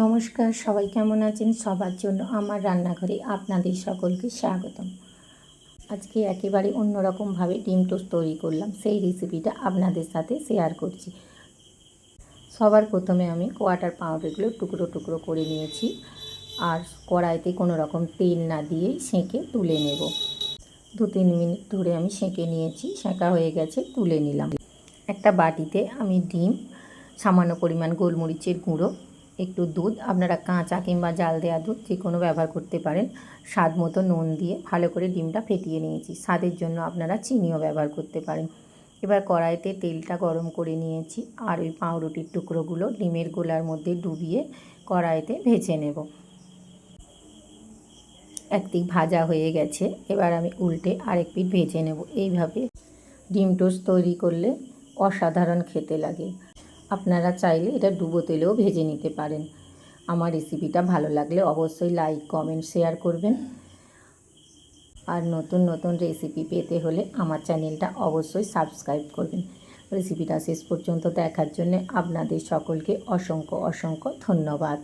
নমস্কার, সবাই কেমন আছেন? সবার জন্য আমার রান্নাঘরে আপনাদের সকলকে স্বাগতম। আজকে একেবারে অন্যরকমভাবে ডিম টোস্ট তৈরি করলাম, সেই রেসিপিটা আপনাদের সাথে শেয়ার করছি। সবার প্রথমে আমি কোয়াটার পাউরুটিগুলো টুকরো টুকরো করে নিয়েছি, আর কড়াইতে কোনো রকম তেল না দিয়েই সেঁকে তুলে নেব। 2-3 মিনিট ধরে আমি সেঁকে নিয়েছি, সেঁকা হয়ে গেছে, তুলে নিলাম। একটা বাটিতে আমি ডিম, সামান্য পরিমাণ গোলমরিচের গুঁড়ো, একটু দুধ, আপনারা কাঁচা কিংবা জাল দেওয়া দুধ যে কোনো ব্যবহার করতে পারেন, স্বাদ মতো নুন দিয়ে ভালো করে ডিমটা ফেটিয়ে নিয়েছি। স্বাদের জন্য আপনারা চিনিও ব্যবহার করতে পারেন। এবার কড়াইতে তেলটা গরম করে নিয়েছি, আর ওই পাউরুটির টুকরোগুলো ডিমের গোলার মধ্যে ডুবিয়ে কড়াইতে ভেজে নেব। একদিক ভাজা হয়ে গেছে, এবার আমি উল্টে আরেক পিঠ ভেজে নেব। এইভাবে ডিম টোস্ট তৈরি করলে অসাধারণ খেতে লাগে। আপনারা চাইলে এটা ডুবো তেলেও ভেজে নিতে পারেন। আমার রেসিপিটা ভালো লাগলে অবশ্যই লাইক, কমেন্ট, শেয়ার করবেন। আর নতুন নতুন রেসিপি পেতে হলে আমার চ্যানেলটা অবশ্যই সাবস্ক্রাইব করবেন। রেসিপিটা শেষ পর্যন্ত দেখার জন্য আপনাদের সকলকে অসংখ্য অসংখ্য ধন্যবাদ।